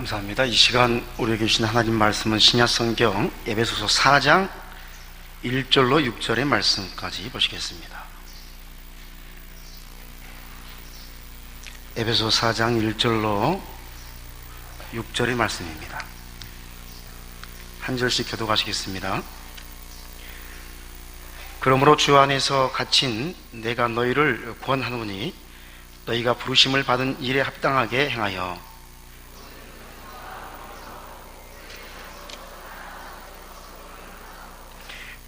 감사합니다. 이 시간 우리에게 주신 하나님 말씀은 신약성경 에베소서 4장 1절로 6절의 말씀까지 보시겠습니다. 에베소 4장 1절로 6절의 말씀입니다. 한 절씩 교독하시겠습니다. 그러므로 주 안에서 갇힌 내가 너희를 권하노니 너희가 부르심을 받은 일에 합당하게 행하여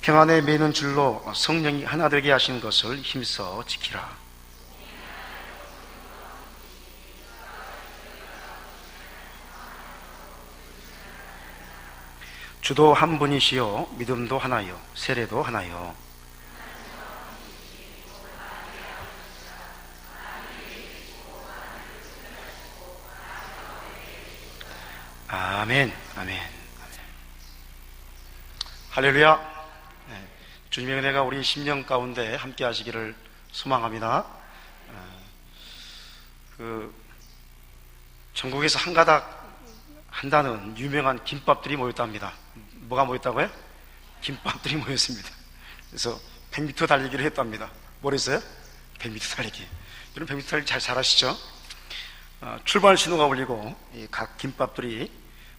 평안에 매는 줄로 성령이 하나 되게 하신 것을 힘써 지키라. 주도 한 분이시요 믿음도 하나요 세례도 하나요. 아멘. 아멘. 할렐루야. 주님의 은혜가 우리 심령 가운데 함께 하시기를 소망합니다. 전국에서 한가닥 한다는 유명한 김밥들이 모였답니다. 뭐가 모였다고요? 김밥들이 모였습니다. 그래서 100m 달리기를 했답니다. 뭘 했어요? 100m 달리기. 여러분 100m 달리기 잘 잘하시죠? 출발 신호가 울리고 각 김밥들이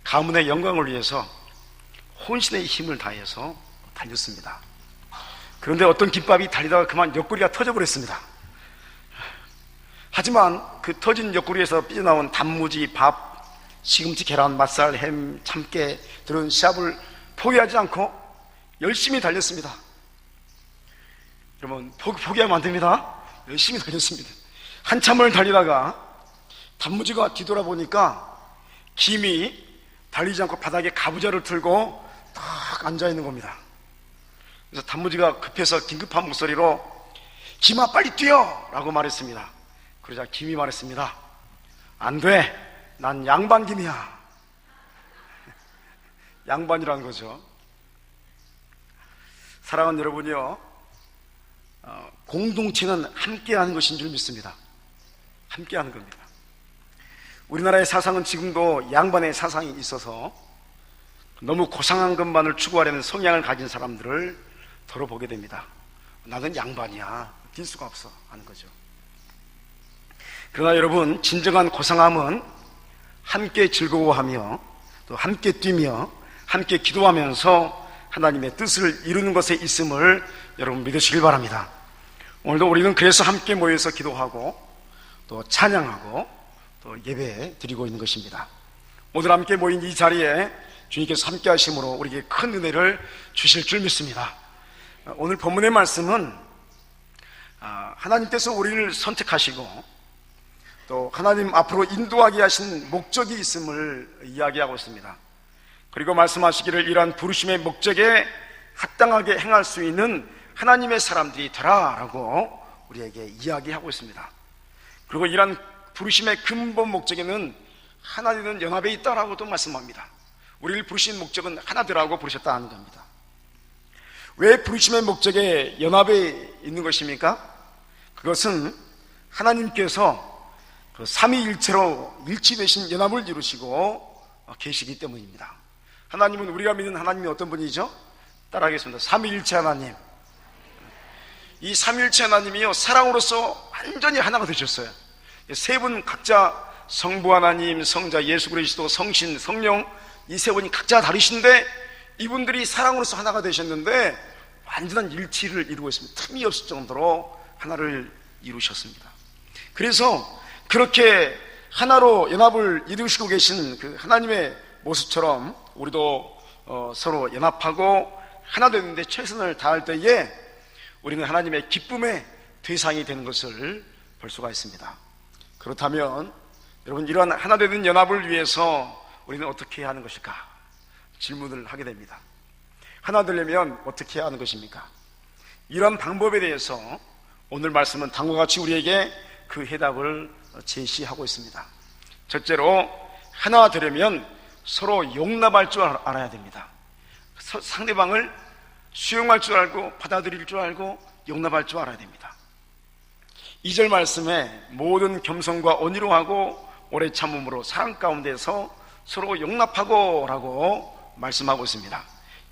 가문의 영광을 위해서 혼신의 힘을 다해서 달렸습니다. 그런데 어떤 김밥이 달리다가 그만 옆구리가 터져버렸습니다. 하지만 그 터진 옆구리에서 삐져나온 단무지, 밥, 시금치, 계란, 맛살, 햄, 참깨 들은 시합을 포기하지 않고 열심히 달렸습니다. 여러분 포기하면 안 됩니다. 열심히 달렸습니다. 한참을 달리다가 단무지가 뒤돌아보니까 김이 달리지 않고 바닥에 가부좌를 틀고 딱 앉아있는 겁니다. 그래서 단무지가 급해서 긴급한 목소리로 김아 빨리 뛰어! 라고 말했습니다. 그러자 김이 말했습니다. 안 돼! 난 양반김이야. 양반이라는 거죠. 사랑하는 여러분이요, 공동체는 함께하는 것인 줄 믿습니다. 함께하는 겁니다. 우리나라의 사상은 지금도 양반의 사상이 있어서 너무 고상한 것만을 추구하려는 성향을 가진 사람들을 더러 보게 됩니다. 나는 양반이야, 뛸 수가 없어 하는 거죠. 그러나 여러분, 진정한 고상함은 함께 즐거워하며 또 함께 뛰며 함께 기도하면서 하나님의 뜻을 이루는 것에 있음을 여러분 믿으시길 바랍니다. 오늘도 우리는 그래서 함께 모여서 기도하고 또 찬양하고 또 예배 드리고 있는 것입니다. 오늘 함께 모인 이 자리에 주님께서 함께 하심으로 우리에게 큰 은혜를 주실 줄 믿습니다. 오늘 본문의 말씀은 하나님께서 우리를 선택하시고 또 하나님 앞으로 인도하게 하신 목적이 있음을 이야기하고 있습니다. 그리고 말씀하시기를 이러한 부르심의 목적에 합당하게 행할 수 있는 하나님의 사람들이 되라라고 우리에게 이야기하고 있습니다. 그리고 이러한 부르심의 근본 목적에는 하나 되는 연합에 있다라고도 말씀합니다. 우리를 부르신 목적은 하나 되라고 부르셨다는 겁니다. 왜 부르심의 목적에 연합에 있는 것입니까? 그것은 하나님께서 그 삼위일체로 일치되신 연합을 이루시고 계시기 때문입니다. 하나님은 우리가 믿는 하나님이 어떤 분이죠? 따라하겠습니다. 삼위일체 하나님. 이 삼위일체 하나님이요, 사랑으로서 완전히 하나가 되셨어요. 세 분 각자 성부 하나님, 성자 예수 그리스도, 성신, 성령, 이 세 분이 각자 다르신데 이분들이 사랑으로서 하나가 되셨는데 완전한 일치를 이루고 있습니다. 틈이 없을 정도로 하나를 이루셨습니다. 그래서 그렇게 하나로 연합을 이루시고 계신 그 하나님의 모습처럼 우리도 서로 연합하고 하나 되는데 최선을 다할 때에 우리는 하나님의 기쁨의 대상이 되는 것을 볼 수가 있습니다. 그렇다면 여러분, 이러한 하나 되는 연합을 위해서 우리는 어떻게 해야 하는 것일까? 질문을 하게 됩니다. 하나 되려면 어떻게 해야 하는 것입니까? 이런 방법에 대해서 오늘 말씀은 다음과 같이 우리에게 그 해답을 제시하고 있습니다. 첫째로, 하나 되려면 서로 용납할 줄 알아야 됩니다. 상대방을 수용할 줄 알고 받아들일 줄 알고 용납할 줄 알아야 됩니다. 2절 말씀에 모든 겸손과 온유로 하고 오래 참음으로 사랑 가운데서 서로 용납하고 라고 말씀하고 있습니다.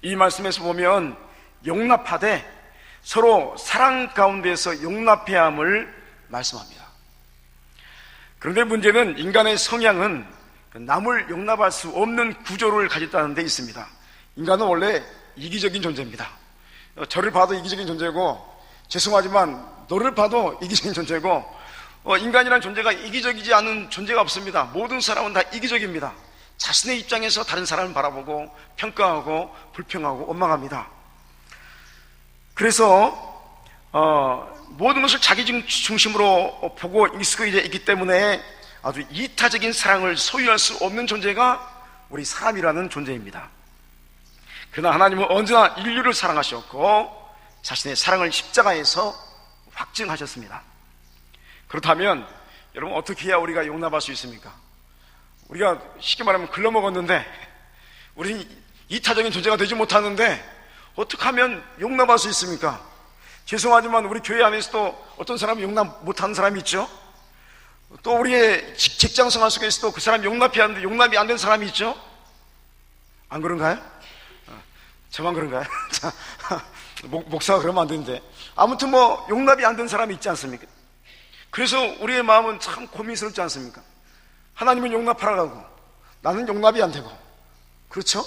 이 말씀에서 보면 용납하되 서로 사랑 가운데서 용납해야 함을 말씀합니다. 그런데 문제는 인간의 성향은 남을 용납할 수 없는 구조를 가졌다는 데 있습니다. 인간은 원래 이기적인 존재입니다. 저를 봐도 이기적인 존재고, 죄송하지만 너를 봐도 이기적인 존재고, 인간이라는 존재가 이기적이지 않은 존재가 없습니다. 모든 사람은 다 이기적입니다. 자신의 입장에서 다른 사람을 바라보고 평가하고 불평하고 원망합니다. 그래서 모든 것을 자기 중심으로 보고 익숙해져 있기 때문에 아주 이타적인 사랑을 소유할 수 없는 존재가 우리 사람이라는 존재입니다. 그러나 하나님은 언제나 인류를 사랑하셨고 자신의 사랑을 십자가에서 확증하셨습니다. 그렇다면 여러분, 어떻게 해야 우리가 용납할 수 있습니까? 우리가 쉽게 말하면 글러먹었는데 우리는 이타적인 존재가 되지 못하는데 어떻게 하면 용납할 수 있습니까? 죄송하지만 우리 교회 안에서도 어떤 사람이 용납 못하는 사람이 있죠. 또 우리의 직장 생활 속에서도 그 사람이 용납이 안 된 사람이 있죠. 안 그런가요? 저만 그런가요? 목사가 그러면 안 되는데, 아무튼 뭐 용납이 안 된 사람이 있지 않습니까? 그래서 우리의 마음은 참 고민스럽지 않습니까? 하나님은 용납하라고 나는 용납이 안 되고, 그렇죠?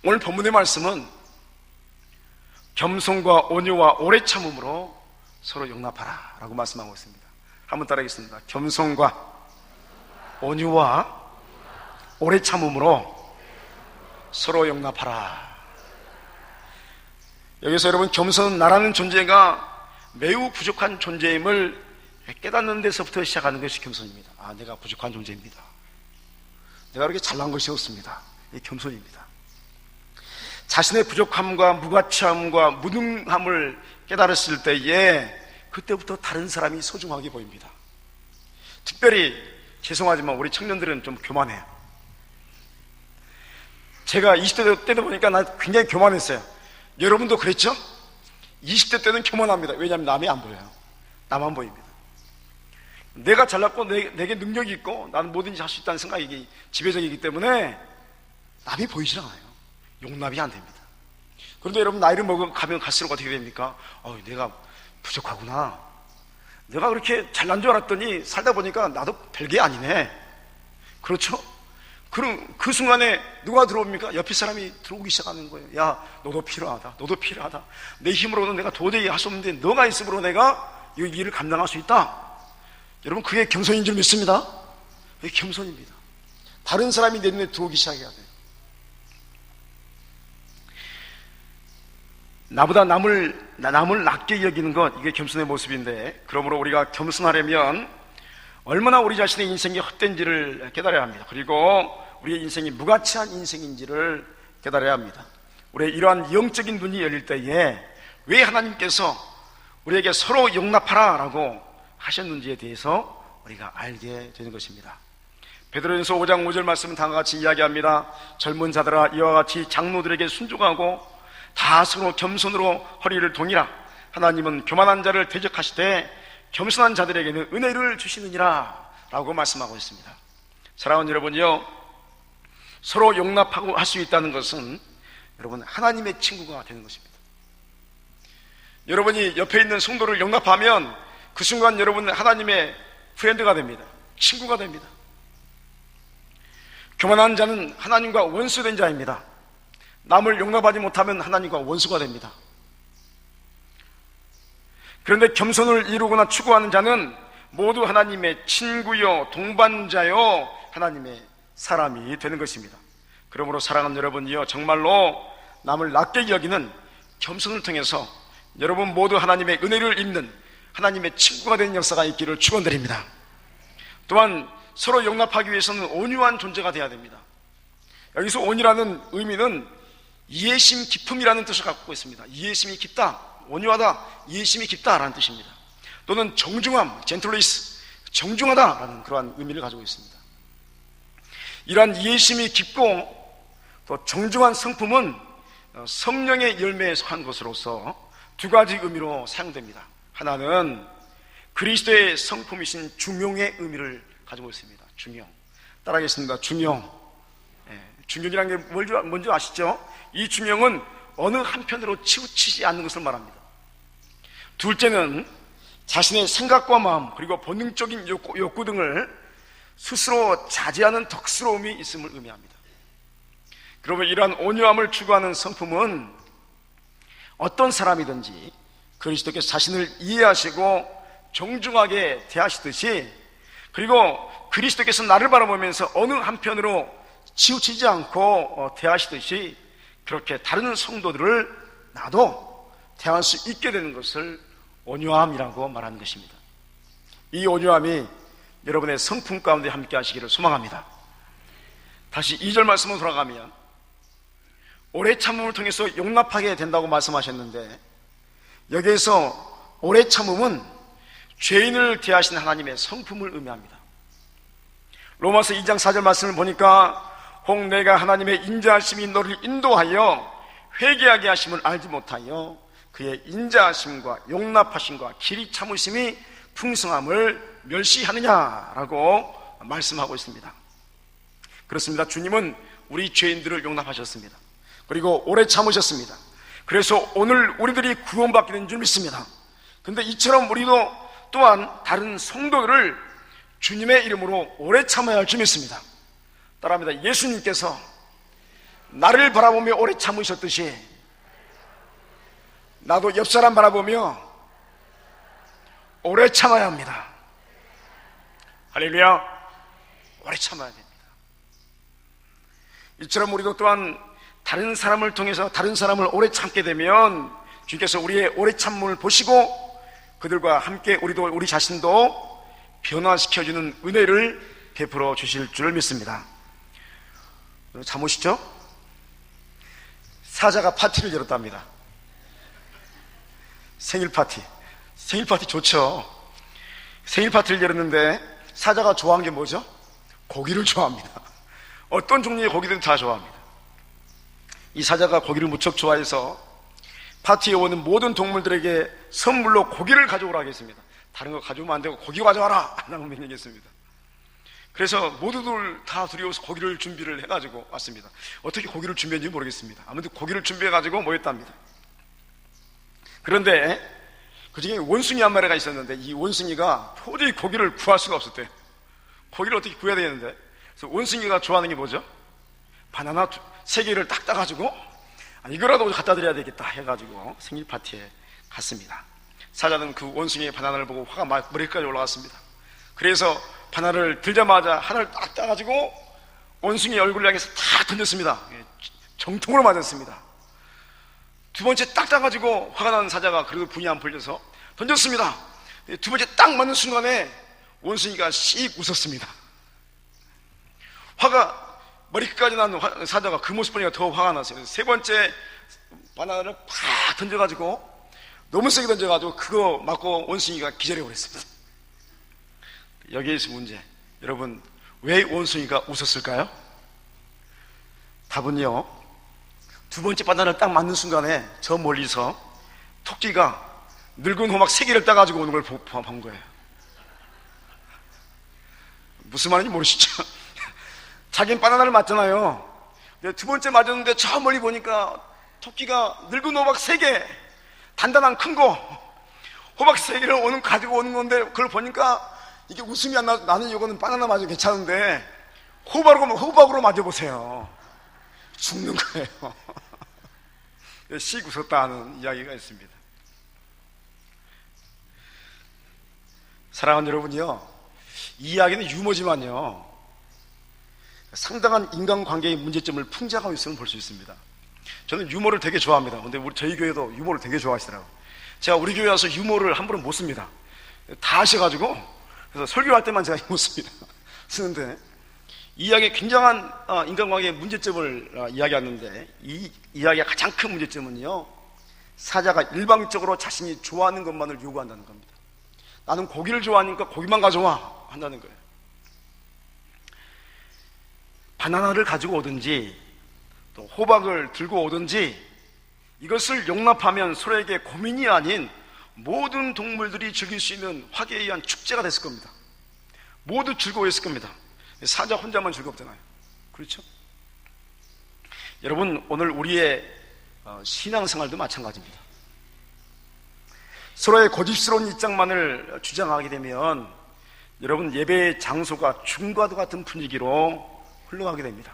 오늘 본문의 말씀은 겸손과 온유와 오래 참음으로 서로 용납하라 라고 말씀하고 있습니다. 한번 따라하겠습니다. 겸손과 온유와 오래 참음으로 서로 용납하라. 여기서 여러분, 겸손은 나라는 존재가 매우 부족한 존재임을 깨닫는 데서부터 시작하는 것이 겸손입니다. 아, 내가 부족한 존재입니다. 내가 그렇게 잘난 것이 없습니다. 이게 겸손입니다. 자신의 부족함과 무가치함과 무능함을 깨달았을 때에 그때부터 다른 사람이 소중하게 보입니다. 특별히 죄송하지만 우리 청년들은 좀 교만해요. 제가 20대 때도 보니까 나 굉장히 교만했어요. 여러분도 그랬죠? 20대 때는 교만합니다. 왜냐하면 남이 안 보여요. 나만 보입니다. 내가 잘났고 내게 능력이 있고 나는 뭐든지 할 수 있다는 생각이 지배적이기 때문에 남이 보이질 않아요. 용납이 안 됩니다. 그런데 여러분, 나이를 먹어가면 갈수록 어떻게 됩니까? 내가 부족하구나. 내가 그렇게 잘난 줄 알았더니 살다 보니까 나도 별게 아니네. 그렇죠? 그럼 그 순간에 누가 들어옵니까? 옆에 사람이 들어오기 시작하는 거예요. 야, 너도 필요하다. 너도 필요하다. 내 힘으로는 내가 도저히 할 수 없는데 너가 있음으로 내가 이 일을 감당할 수 있다. 여러분, 그게 겸손인 줄 믿습니다. 그게 겸손입니다. 다른 사람이 내 눈에 들어오기 시작해야 돼요. 나보다 남을 낮게 여기는 것, 이게 겸손의 모습인데, 그러므로 우리가 겸손하려면 얼마나 우리 자신의 인생이 헛된지를 깨달아야 합니다. 그리고 우리의 인생이 무가치한 인생인지를 깨달아야 합니다. 우리의 이러한 영적인 눈이 열릴 때에 왜 하나님께서 우리에게 서로 용납하라 라고 하셨는지에 대해서 우리가 알게 되는 것입니다. 베드로전서 5장 5절 말씀은 다음과 같이 이야기합니다. 젊은 자들아, 이와 같이 장로들에게 순종하고 다 서로 겸손으로 허리를 동이라. 하나님은 교만한 자를 대적하시되 겸손한 자들에게는 은혜를 주시느니라 라고 말씀하고 있습니다. 사랑하는 여러분이요, 서로 용납하고 할 수 있다는 것은 여러분, 하나님의 친구가 되는 것입니다. 여러분이 옆에 있는 성도를 용납하면 그 순간 여러분은 하나님의 프렌드가 됩니다. 친구가 됩니다. 교만한 자는 하나님과 원수된 자입니다. 남을 용납하지 못하면 하나님과 원수가 됩니다. 그런데 겸손을 이루거나 추구하는 자는 모두 하나님의 친구요 동반자요 하나님의 사람이 되는 것입니다. 그러므로 사랑하는 여러분이요, 정말로 남을 낮게 여기는 겸손을 통해서 여러분 모두 하나님의 은혜를 입는 하나님의 친구가 되는 역사가 있기를 축원드립니다. 또한 서로 용납하기 위해서는 온유한 존재가 되어야 됩니다. 여기서 온유라는 의미는 이해심 깊음이라는 뜻을 갖고 있습니다. 이해심이 깊다, 온유하다, 이해심이 깊다라는 뜻입니다. 또는 정중함, 젠틀리스, 정중하다라는 그러한 의미를 가지고 있습니다. 이러한 이해심이 깊고 또 정중한 성품은 성령의 열매에 속한 것으로서 두 가지 의미로 사용됩니다. 하나는 그리스도의 성품이신 중용의 의미를 가지고 있습니다. 중용. 따라하겠습니다. 중용. 중용이라는 게 뭔지 아시죠? 이 중용은 어느 한편으로 치우치지 않는 것을 말합니다. 둘째는 자신의 생각과 마음 그리고 본능적인 욕구 등을 스스로 자제하는 덕스러움이 있음을 의미합니다. 그러면 이러한 온유함을 추구하는 성품은 어떤 사람이든지 그리스도께서 자신을 이해하시고 정중하게 대하시듯이, 그리고 그리스도께서 나를 바라보면서 어느 한편으로 치우치지 않고 대하시듯이 그렇게 다른 성도들을 나도 대할 수 있게 되는 것을 온유함이라고 말하는 것입니다. 이 온유함이 여러분의 성품 가운데 함께 하시기를 소망합니다. 다시 2절 말씀으로 돌아가면 오래 참음을 통해서 용납하게 된다고 말씀하셨는데, 여기에서 오래 참음은 죄인을 대하시는 하나님의 성품을 의미합니다. 로마서 2장 4절 말씀을 보니까 혹 내가 하나님의 인자하심이 너를 인도하여 회개하게 하심을 알지 못하여 그의 인자하심과 용납하심과 길이 참으심이 풍성함을 멸시하느냐라고 말씀하고 있습니다. 그렇습니다. 주님은 우리 죄인들을 용납하셨습니다. 그리고 오래 참으셨습니다. 그래서 오늘 우리들이 구원받게 된 줄 믿습니다. 그런데 이처럼 우리도 또한 다른 성도들을 주님의 이름으로 오래 참아야 할 줄 믿습니다. 따라합니다. 예수님께서 나를 바라보며 오래 참으셨듯이 나도 옆 사람 바라보며 오래 참아야 합니다. 할렐루야. 오래 참아야 됩니다. 이처럼 우리도 또한 다른 사람을 통해서 다른 사람을 오래 참게 되면 주께서 우리의 오래 참음을 보시고 그들과 함께 우리 자신도 변화시켜주는 은혜를 베풀어 주실 줄 믿습니다. 잠오시죠? 사자가 파티를 열었답니다. 생일 파티 좋죠. 생일 파티를 열었는데 사자가 좋아하는 게 뭐죠? 고기를 좋아합니다. 어떤 종류의 고기든 다 좋아합니다. 이 사자가 고기를 무척 좋아해서 파티에 오는 모든 동물들에게 선물로 고기를 가져오라 하겠습니다. 다른 거 가져오면 안 되고 고기 가져와라 라고 명령했습니다. 그래서 모두들 다 두려워서 고기를 준비를 해가지고 왔습니다. 어떻게 고기를 준비했는지 모르겠습니다. 아무튼 고기를 준비해가지고 모였답니다. 그런데 그 중에 원숭이 한 마리가 있었는데 이 원숭이가 도저히 고기를 구할 수가 없었대요. 고기를 어떻게 구해야 되는데, 그래서 원숭이가 좋아하는 게 뭐죠? 바나나 3개를 딱 따가지고 이거라도 갖다 드려야 되겠다 해가지고 생일 파티에 갔습니다. 사자는 그 원숭이의 바나나를 보고 화가 머리까지 올라갔습니다. 그래서 바나나를 들자마자 하나를 딱 따가지고 원숭이 얼굴을 향해서 딱 던졌습니다. 정통으로 맞았습니다. 두 번째 딱 따가지고 화가 나는 사자가 그래도 분이 안 풀려서 던졌습니다. 두 번째 딱 맞는 순간에 원숭이가 씩 웃었습니다. 화가 머리끝까지 난 사자가 그 모습 보니까 더 화가 났어요. 세 번째 바나나를 팍 던져가지고 너무 세게 던져가지고 그거 맞고 원숭이가 기절해 버렸습니다. 여기에서 문제. 여러분, 왜 원숭이가 웃었을까요? 답은요, 두 번째 바나나를 딱 맞는 순간에 저 멀리서 토끼가 늙은 호박 3개를 따가지고 오는 걸 본 거예요. 무슨 말인지 모르시죠? 자기는 바나나를 맞잖아요. 두 번째 맞았는데 저 멀리 보니까 토끼가 늙은 호박 3개, 단단한 큰 거, 호박 3개를 가지고 오는 건데 그걸 보니까 이게 웃음이 안 나는 이거는 바나나 맞아도 괜찮은데 호박으로 맞아보세요. 죽는 거예요. 씩 웃었다 하는 이야기가 있습니다. 사랑하는 여러분이요, 이 이야기는 유머지만요 상당한 인간관계의 문제점을 풍자하고 있음을 볼 수 있습니다. 저는 유머를 되게 좋아합니다. 근데 저희 교회도 유머를 되게 좋아하시더라고요. 제가 우리 교회 와서 유머를 함부로 못 씁니다. 다 하셔가지고, 그래서 설교할 때만 제가 못 씁니다. 쓰는데 이 이야기에 굉장한 인간관계의 문제점을 이야기하는데, 이 이야기의 가장 큰 문제점은요, 사자가 일방적으로 자신이 좋아하는 것만을 요구한다는 겁니다. 나는 고기를 좋아하니까 고기만 가져와 한다는 거예요. 바나나를 가지고 오든지 또 호박을 들고 오든지 이것을 용납하면 서로에게 고민이 아닌 모든 동물들이 즐길 수 있는 화기애애한 축제가 됐을 겁니다. 모두 즐거워했을 겁니다. 사자 혼자만 즐겁잖아요. 그렇죠? 여러분, 오늘 우리의 신앙생활도 마찬가지입니다. 서로의 고집스러운 입장만을 주장하게 되면 여러분, 예배의 장소가 죽음과도 같은 분위기로 흘러가게 됩니다.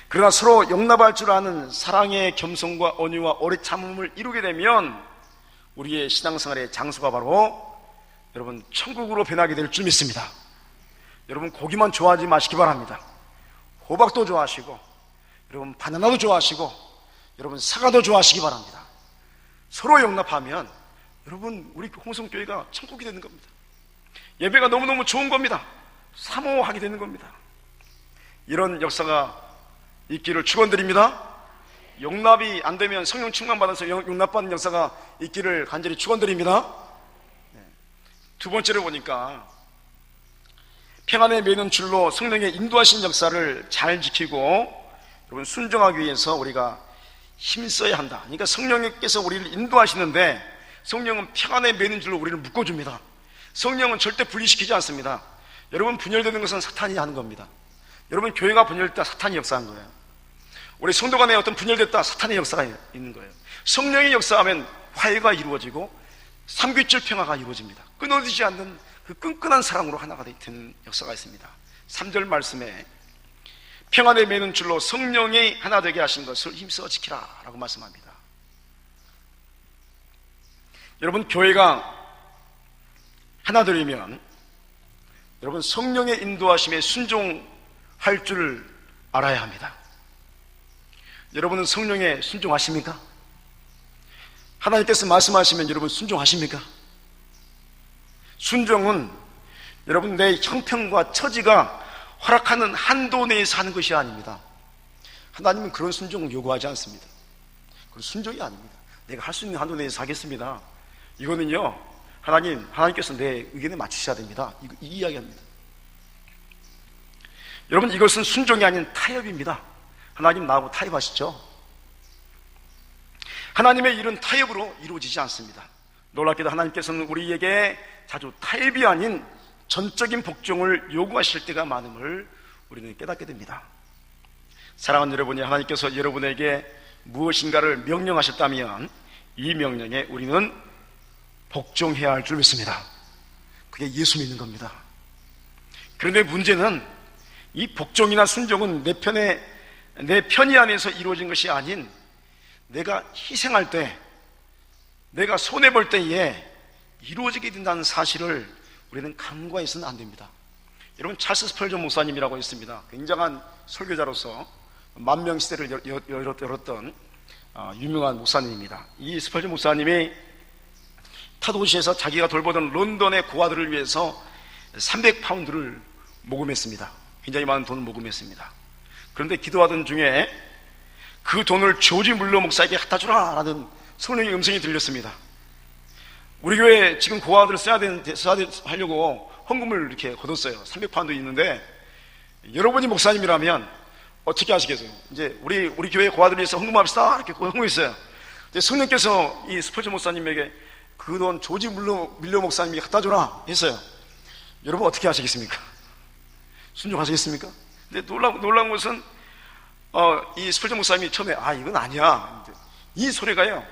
그러나 서로 용납할 줄 아는 사랑의 겸손과 온유와 오래 참음을 이루게 되면 우리의 신앙생활의 장소가 바로 여러분 천국으로 변하게 될 줄 믿습니다. 여러분, 고기만 좋아하지 마시기 바랍니다. 호박도 좋아하시고, 여러분 바나나도 좋아하시고, 여러분 사과도 좋아하시기 바랍니다. 서로 용납하면 여러분 우리 홍성교회가 천국이 되는 겁니다. 예배가 너무너무 좋은 겁니다. 사모하게 되는 겁니다. 이런 역사가 있기를 축원드립니다. 용납이 안 되면 성령 충만 받아서 용납받는 역사가 있기를 간절히 축원드립니다. 두 번째로 보니까 평안에 매는 줄로 성령의 인도하신 역사를 잘 지키고 여러분 순종하기 위해서 우리가 힘써야 한다. 그러니까 성령님께서 우리를 인도하시는데 성령은 평안에 매는 줄로 우리를 묶어줍니다. 성령은 절대 분리시키지 않습니다. 여러분, 분열되는 것은 사탄이 하는 겁니다. 여러분, 교회가 분열됐다, 사탄이 역사한 거예요. 우리 성도 간에 어떤 분열됐다, 사탄의 역사가 있는 거예요. 성령이 역사하면 화해가 이루어지고 삼귀질 평화가 이루어집니다. 끊어지지 않는 그 끈끈한 사랑으로 하나가 되는 역사가 있습니다. 3절 말씀에 평안에 매는 줄로 성령이 하나 되게 하신 것을 힘써 지키라 라고 말씀합니다. 여러분, 교회가 하나 되려면 여러분 성령의 인도하심에 순종할 줄 알아야 합니다. 여러분은 성령에 순종하십니까? 하나님께서 말씀하시면 여러분 순종하십니까? 순종은 여러분 내 형편과 처지가 허락하는 한도 내에서 하는 것이 아닙니다. 하나님은 그런 순종을 요구하지 않습니다. 그건 순종이 아닙니다. 내가 할 수 있는 한도 내에서 하겠습니다. 이거는요, 하나님께서 내 의견에 맞추셔야 됩니다. 이 이야기합니다. 여러분, 이것은 순종이 아닌 타협입니다. 하나님 나하고 타협하시죠? 하나님의 일은 타협으로 이루어지지 않습니다. 놀랍게도 하나님께서는 우리에게 자주 타협이 아닌 전적인 복종을 요구하실 때가 많음을 우리는 깨닫게 됩니다. 사랑하는 여러분이 하나님께서 여러분에게 무엇인가를 명령하셨다면 이 명령에 우리는 복종해야 할 줄 믿습니다. 그게 예수 믿는 겁니다. 그런데 문제는 이 복종이나 순종은 내 편의 안에서 이루어진 것이 아닌 내가 희생할 때, 내가 손해볼 때에 이루어지게 된다는 사실을 우리는 간과해서는 안 됩니다. 여러분, 찰스 스펄전 목사님이라고 있습니다. 굉장한 설교자로서 만명 시대를 열었던 유명한 목사님입니다. 이 스펄전 목사님이 타 도시에서 자기가 돌보던 런던의 고아들을 위해서 300파운드를 모금했습니다. 굉장히 많은 돈을 모금했습니다. 그런데 기도하던 중에 그 돈을 조지 물러 목사에게 갖다 주라 라는 성령의 음성이 들렸습니다. 우리 교회 지금 고아들을 써야 하려고 헌금을 이렇게 거뒀어요. 300파운드 있는데 여러분이 목사님이라면 어떻게 하시겠어요? 이제 우리 교회 고아들을 위해서 헌금합시다 이렇게 헌금했어요. 성령께서 이 스펄전 목사님에게 그 돈 조지 밀러 목사님이 갖다 줘라 했어요. 여러분 어떻게 하시겠습니까? 순종하시겠습니까? 근데 놀라운 것은 이 스펄전 목사님이 처음에 이건 아니야, 이 소리가요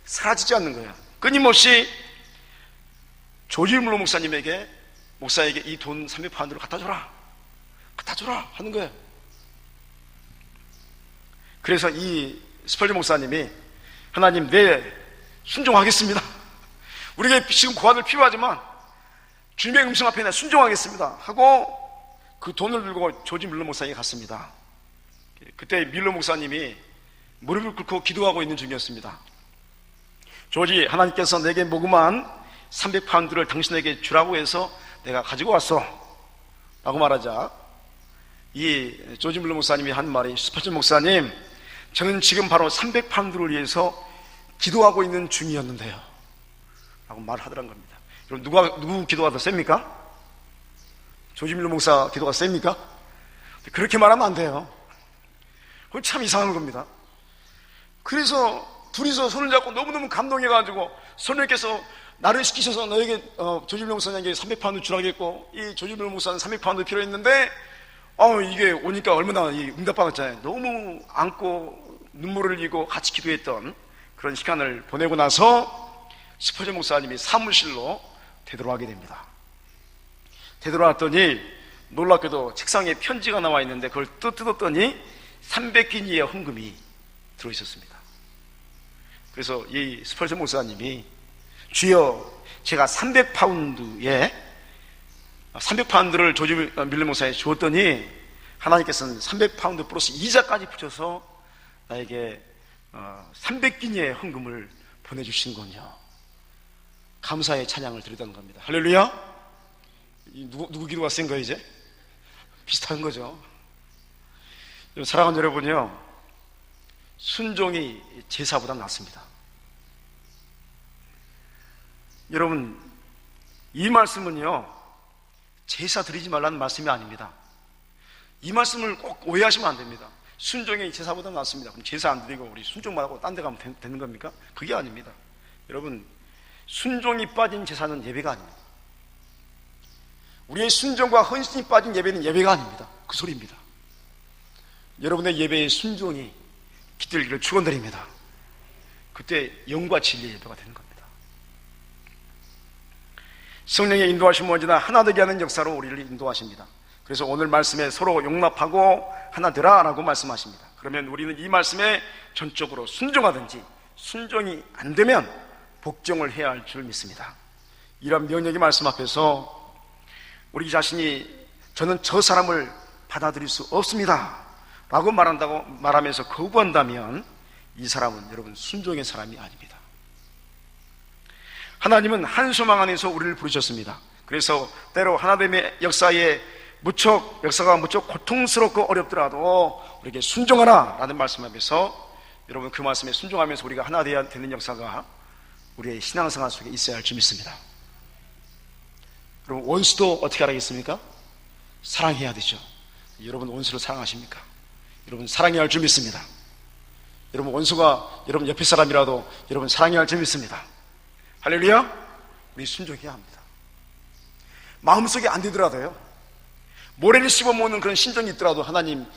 사라지지 않는 거예요. 끊임없이 조지 밀러 목사에게 이 돈 300파운드를 갖다 줘라 하는 거예요. 그래서 이 스펄전 목사님이 하나님, 순종하겠습니다. 우리에게 지금 고아들 필요하지만 주님의 음성 앞에 내 순종하겠습니다 하고 그 돈을 들고 조지 밀러 목사에게 갔습니다. 그때 밀러 목사님이 무릎을 꿇고 기도하고 있는 중이었습니다. 조지, 하나님께서 내게 모금한 300파운드를 당신에게 주라고 해서 내가 가지고 왔어 라고 말하자 이 조지 밀러 목사님이 한 말이, 스펄전 목사님, 저는 지금 바로 300파운드를 위해서 기도하고 있는 중이었는데요 라고 말하더란 겁니다. 그럼 누구 기도가 더 셉니까? 조지 밀러 목사 기도가 셉니까? 그렇게 말하면 안 돼요. 그건 참 이상한 겁니다. 그래서 둘이서 손을 잡고 너무너무 감동해가지고 성령께서 나를 시키셔서 너에게 조질병 목사님에게 300파운드 주라겠고, 이 조질병 목사는 300파운드 필요했는데 이게 오니까 얼마나 응답받았잖아요. 너무 안고 눈물을 흘리고 같이 기도했던 그런 시간을 보내고 나서 스퍼전 목사님이 사무실로 되돌아가게 됩니다. 되돌아왔더니 놀랍게도 책상에 편지가 나와 있는데 그걸 뜯었더니 300기니의 헌금이 들어있었습니다. 그래서 이 스펄전 목사님이 주여, 제가 300파운드를 조지 밀러 목사에 주었더니 하나님께서는 300파운드 플러스 이자까지 붙여서 나에게 300기니의 헌금을 보내주신군요. 감사의 찬양을 드리던 겁니다. 할렐루야. 누구 기도가 센 거예요? 이제 비슷한 거죠. 사랑하는 여러분요, 순종이 제사보다 낫습니다. 여러분, 이 말씀은요 제사 드리지 말라는 말씀이 아닙니다. 이 말씀을 꼭 오해하시면 안 됩니다. 순종이 제사보다 낫습니다. 그럼 제사 안 드리고 우리 순종만 하고 딴 데 가면 되는 겁니까? 그게 아닙니다. 여러분, 순종이 빠진 제사는 예배가 아닙니다. 우리의 순종과 헌신이 빠진 예배는 예배가 아닙니다. 그 소리입니다. 여러분의 예배의 순종이 깃들기를 축원드립니다. 그때 영과 진리의 예배가 되는 겁니다. 성령의 인도하심은 언제나 하나 되게 하는 역사로 우리를 인도하십니다. 그래서 오늘 말씀에 서로 용납하고 하나 되라 라고 말씀하십니다. 그러면 우리는 이 말씀에 전적으로 순종하든지, 순종이 안 되면 복종을 해야 할 줄 믿습니다. 이런 명령의 말씀 앞에서 우리 자신이 저는 저 사람을 받아들일 수 없습니다 라고 말하면서 거부한다면 이 사람은 여러분 순종의 사람이 아닙니다. 하나님은 한 소망 안에서 우리를 부르셨습니다. 그래서 때로 하나님의 역사가 무척 고통스럽고 어렵더라도 우리에게 순종하라 라는 말씀하면서, 여러분 그 말씀에 순종하면서 우리가 하나 되어야 되는 역사가 우리의 신앙생활 속에 있어야 할 줄 믿습니다. 여러분, 원수도 어떻게 하라겠습니까? 사랑해야 되죠. 여러분 원수를 사랑하십니까? 여러분 사랑해야 할 줄 믿습니다. 여러분 원수가 여러분 옆에 사람이라도 여러분 사랑해야 할 줄 믿습니다. 할렐루야. 우리 순종해야 합니다. 마음속에 안 되더라도요, 모래를 씹어먹는 그런 심정이 있더라도 하나님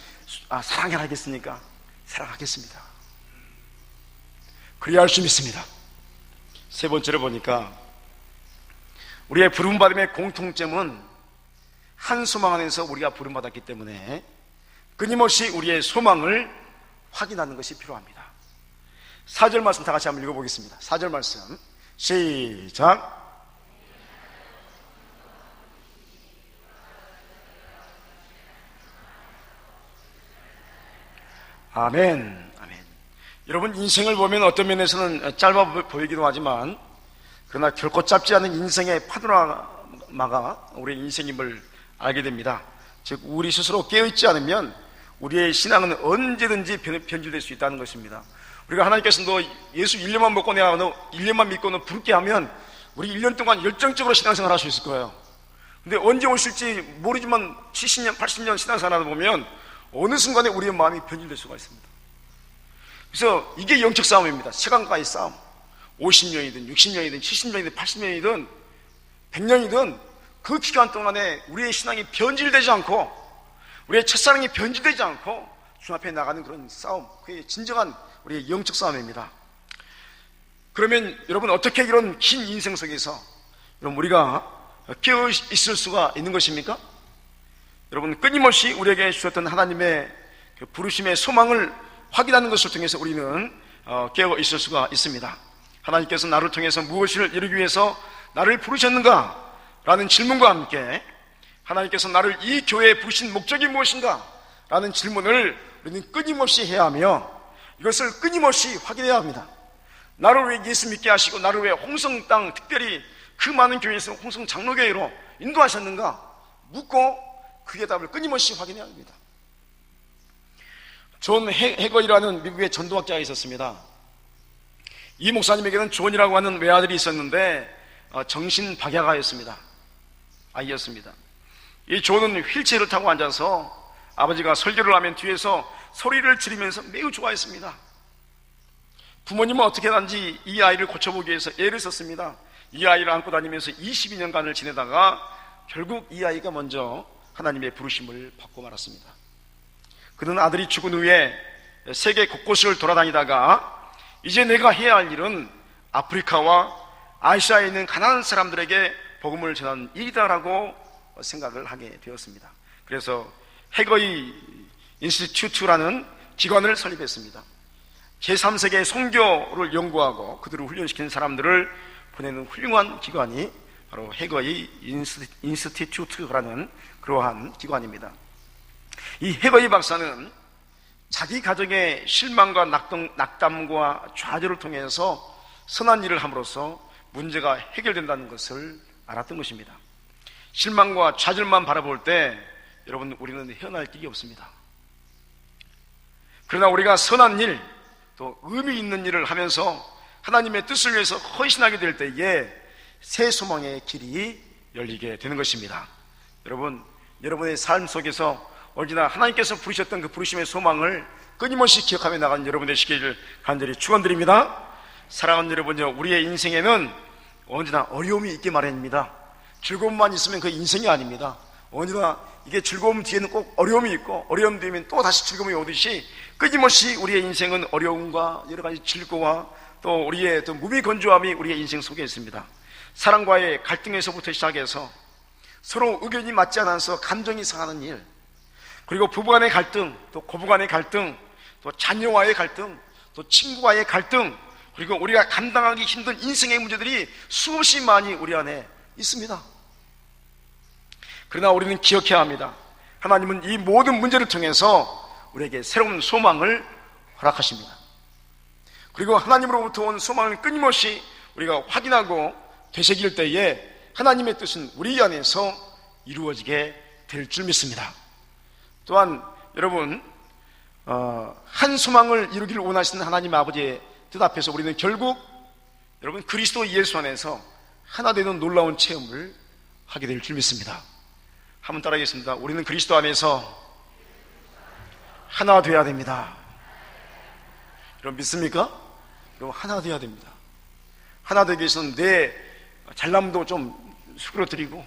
사랑해야 하겠습니까? 사랑하겠습니다. 그래야 할 줄 믿습니다. 세 번째로 보니까 우리의 부름받음의 공통점은 한 소망 안에서 우리가 부름받았기 때문에 끊임없이 우리의 소망을 확인하는 것이 필요합니다. 4절 말씀 다 같이 한번 읽어보겠습니다. 4절 말씀 시작. 아멘. 아멘. 여러분, 인생을 보면 어떤 면에서는 짧아 보이기도 하지만 그러나 결코 짧지 않은 인생의 파노라마가 우리의 인생임을 알게 됩니다. 즉 우리 스스로 깨어있지 않으면 우리의 신앙은 언제든지 변질될 수 있다는 것입니다. 우리가 하나님께서 너 예수 1년만 먹고 내가 너 1년만 믿고 너 부를게 하면 우리 1년 동안 열정적으로 신앙생활 할 수 있을 거예요. 근데 언제 오실지 모르지만 70년 80년 신앙생활 하다 보면 어느 순간에 우리의 마음이 변질될 수가 있습니다. 그래서 이게 영적 싸움입니다. 세간과의 싸움. 50년이든 60년이든 70년이든 80년이든 100년이든 그 기간 동안에 우리의 신앙이 변질되지 않고 우리의 첫사랑이 변질되지 않고 주 앞에 나가는 그런 싸움, 그게 진정한 우리의 영적 싸움입니다. 그러면 여러분 어떻게 이런 긴 인생 속에서 여러분 우리가 깨어 있을 수가 있는 것입니까? 여러분 끊임없이 우리에게 주셨던 하나님의 그 부르심의 소망을 확인하는 것을 통해서 우리는 깨어 있을 수가 있습니다. 하나님께서 나를 통해서 무엇을 이루기 위해서 나를 부르셨는가? 라는 질문과 함께 하나님께서 나를 이 교회에 부르신 목적이 무엇인가? 라는 질문을 우리는 끊임없이 해야 하며 이것을 끊임없이 확인해야 합니다. 나를 왜 예수 믿게 하시고 나를 왜 홍성 땅, 특별히 그 많은 교회에서 홍성 장로교회로 인도하셨는가? 묻고 그의 답을 끊임없이 확인해야 합니다. 존 해거이라는 미국의 전도학자가 있었습니다. 이 목사님에게는 존이라고 하는 외아들이 있었는데 정신박약아였습니다. 아이였습니다. 이 존은 휠체어를 타고 앉아서 아버지가 설교를 하면 뒤에서 소리를 지르면서 매우 좋아했습니다. 부모님은 어떻게 하는지 이 아이를 고쳐보기 위해서 애를 썼습니다. 이 아이를 안고 다니면서 22년간을 지내다가 결국 이 아이가 먼저 하나님의 부르심을 받고 말았습니다. 그는 아들이 죽은 후에 세계 곳곳을 돌아다니다가 이제 내가 해야 할 일은 아프리카와 아시아에 있는 가난한 사람들에게 복음을 전하는 일이다라고 생각을 하게 되었습니다. 그래서 해거이 인스티튜트라는 기관을 설립했습니다. 제3세계 선교를 연구하고 그들을 훈련시키는 사람들을 보내는 훌륭한 기관이 바로 해거이 인스티튜트라는 그러한 기관입니다. 이 해거이 박사는 자기 가정의 실망과 낙담과 좌절을 통해서 선한 일을 함으로써 문제가 해결된다는 것을 알았던 것입니다. 실망과 좌절만 바라볼 때 여러분, 우리는 헤어날 길이 없습니다. 그러나 우리가 선한 일, 또 의미 있는 일을 하면서 하나님의 뜻을 위해서 헌신하게 될 때에 새 소망의 길이 열리게 되는 것입니다. 여러분, 여러분의 삶 속에서 언제나 하나님께서 부르셨던 그 부르심의 소망을 끊임없이 기억하며 나가는 여러분 되시기를 간절히 축원드립니다. 사랑하는 여러분요, 우리의 인생에는 언제나 어려움이 있기 마련입니다. 즐거움만 있으면 그 인생이 아닙니다. 언제나 이게 즐거움 뒤에는 꼭 어려움이 있고, 어려움 뒤에는 또 다시 즐거움이 오듯이 끊임없이 우리의 인생은 어려움과 여러 가지 질고와 또 우리의 또 무미건조함이 우리의 인생 속에 있습니다. 사랑과의 갈등에서부터 시작해서 서로 의견이 맞지 않아서 감정이 상하는 일, 그리고 부부간의 갈등, 또 고부간의 갈등, 또 자녀와의 갈등, 또 친구와의 갈등, 그리고 우리가 감당하기 힘든 인생의 문제들이 수없이 많이 우리 안에 있습니다. 그러나 우리는 기억해야 합니다. 하나님은 이 모든 문제를 통해서 우리에게 새로운 소망을 허락하십니다. 그리고 하나님으로부터 온 소망을 끊임없이 우리가 확인하고 되새길 때에 하나님의 뜻은 우리 안에서 이루어지게 될 줄 믿습니다. 또한 여러분, 한 소망을 이루기를 원하시는 하나님 아버지의 뜻 앞에서 우리는 결국 여러분 그리스도 예수 안에서 하나 되는 놀라운 체험을 하게 될 줄 믿습니다. 한번 따라하겠습니다. 우리는 그리스도 안에서 하나 되어야 됩니다. 여러분 믿습니까? 여러분 하나 되어야 됩니다. 하나 되기 위해서는 내 잘남도 좀 수그러뜨리고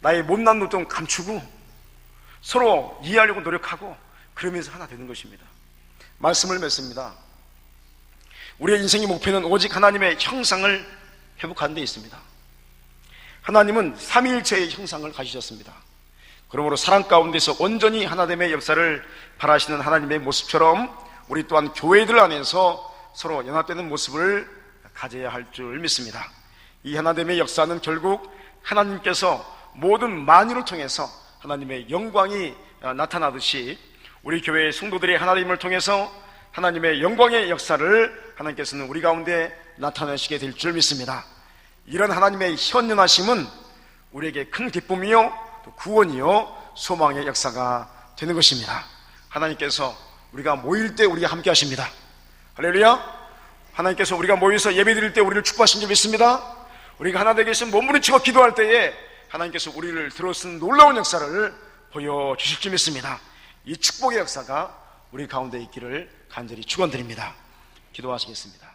나의 못남도 좀 감추고 서로 이해하려고 노력하고 그러면서 하나 되는 것입니다. 말씀을 맺습니다. 우리의 인생의 목표는 오직 하나님의 형상을 회복하는 데 있습니다. 하나님은 삼위일체의 형상을 가지셨습니다. 그러므로 사랑 가운데서 온전히 하나됨의 역사를 바라시는 하나님의 모습처럼 우리 또한 교회들 안에서 서로 연합되는 모습을 가져야 할 줄 믿습니다. 이 하나됨의 역사는 결국 하나님께서 모든 만유를 통해서 하나님의 영광이 나타나듯이 우리 교회의 성도들이 하나님을 통해서 하나님의 영광의 역사를 하나님께서는 우리 가운데 나타내시게 될 줄 믿습니다. 이런 하나님의 현존하심은 우리에게 큰 기쁨이요 또 구원이요 소망의 역사가 되는 것입니다. 하나님께서 우리가 모일 때 우리가 함께 하십니다. 할렐루야. 하나님께서 우리가 모여서 예배드릴 때 우리를 축복하신 줄 믿습니다. 우리가 하나 되게 해서 몸부림치고 기도할 때에 하나님께서 우리를 들어쓰는 놀라운 역사를 보여주실 줄 믿습니다. 이 축복의 역사가 우리 가운데 있기를 간절히 축원드립니다. 기도하시겠습니다.